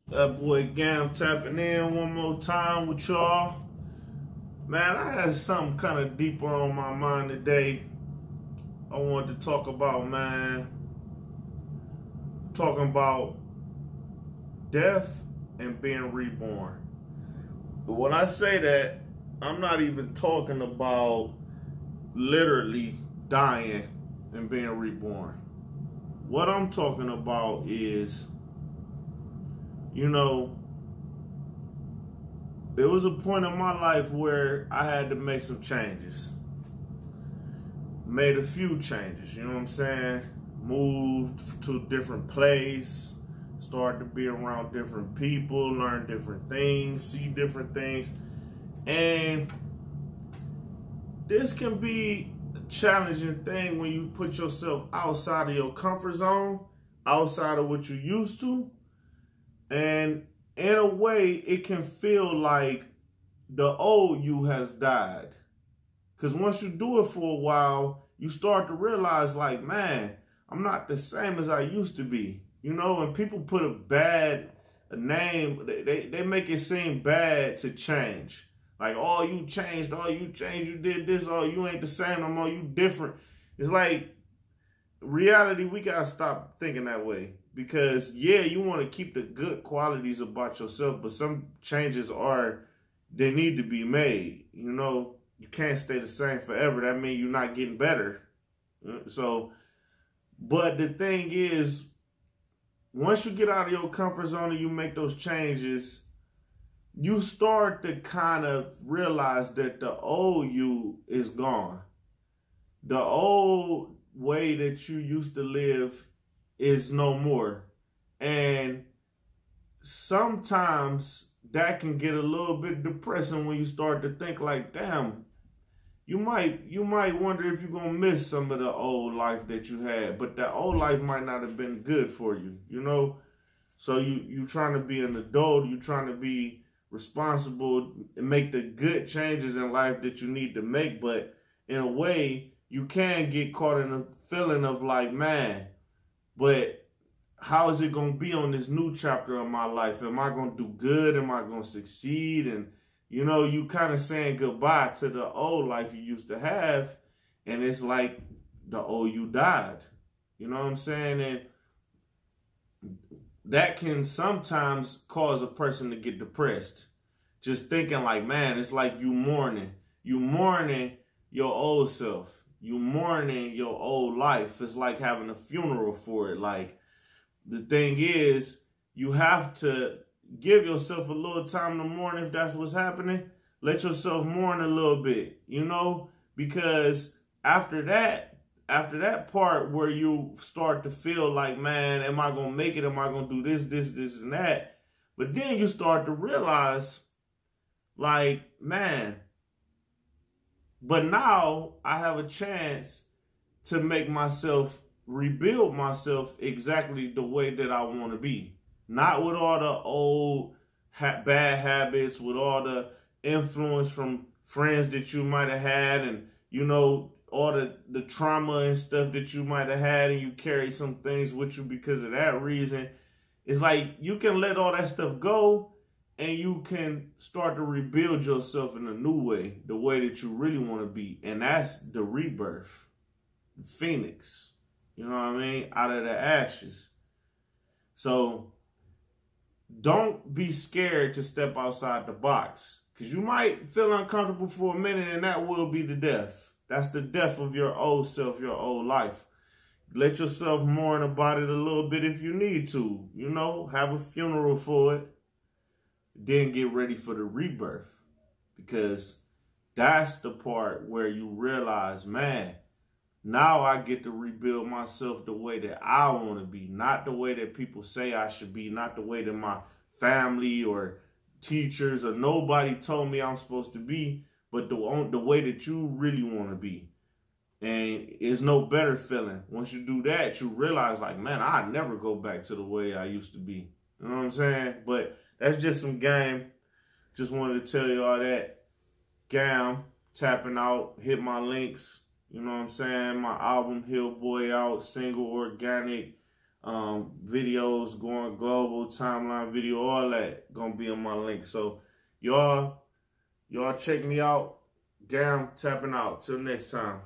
That boy GAM tapping in one more time with y'all. Man, I had something kind of deeper on my mind today. I wanted to talk about, man. Talking about death and being reborn. But when I say that, I'm not even talking about literally dying and being reborn. What I'm talking about is, there was a point in my life where I had to make some changes. Made a few changes, you know what I'm saying? Moved to a different place, started to be around different people, learn different things, see different things. And this can be a challenging thing when you put yourself outside of your comfort zone, outside of what you're used to. And in a way, it can feel like the old you has died. Because once you do it for a while, you start to realize, like, man, I'm not the same as I used to be. You know, when people put a name, they make it seem bad to change. Like, oh, you changed, you did this, oh, you ain't the same no more, you different. It's like, reality, we got to stop thinking that way. Because, yeah, you want to keep the good qualities about yourself, but some changes they need to be made. You know, you can't stay the same forever. That means you're not getting better. So, but the thing is, once you get out of your comfort zone and you make those changes, you start to kind of realize that the old you is gone. The old way that you used to live is no more. And sometimes that can get a little bit depressing when you start to think like, damn, you might wonder if you're gonna miss some of the old life that you had, but that old life might not have been good for you, you know? So you trying to be an adult, you trying to be responsible and make the good changes in life that you need to make, but in a way, you can get caught in a feeling of like, man, but how is it going to be on this new chapter of my life? Am I going to do good? Am I going to succeed? And, you kind of saying goodbye to the old life you used to have. And it's like the old you died. You know what I'm saying? And that can sometimes cause a person to get depressed. Just thinking like, man, it's like you mourning. You mourning your old self. You mourning your old life. It's like having a funeral for it. Like, the thing is, you have to give yourself a little time to mourn if that's what's happening. Let yourself mourn a little bit, because after that part where you start to feel like, man, am I going to make it? Am I going to do this, and that? But then you start to realize, like, man, but now I have a chance to make myself rebuild myself exactly the way that I want to be. Not with all the old bad habits, with all the influence from friends that you might have had, and, all the trauma and stuff that you might have had, and you carry some things with you because of that reason. It's like you can let all that stuff go, and you can start to rebuild yourself in a new way, the way that you really want to be. And that's the rebirth, the phoenix. You know what I mean? Out of the ashes. So don't be scared to step outside the box. Because you might feel uncomfortable for a minute, and that will be the death. That's the death of your old self, your old life. Let yourself mourn about it a little bit if you need to. Have a funeral for it. Then get ready for the rebirth. Because that's the part where you realize, man, now I get to rebuild myself the way that I want to be, not the way that people say I should be, not the way that my family or teachers or nobody told me I'm supposed to be, but the way that you really want to be. And it's no better feeling. Once you do that, you realize, like, man, I'd never go back to the way I used to be. You know what I'm saying? But that's just some game. Just wanted to tell you all that. GAM, tapping out, hit my links. You know what I'm saying? My album, Hill Boy, out, single, organic. videos going global, timeline video, all that gonna be in my link. So y'all check me out. GAM tapping out. Till next time.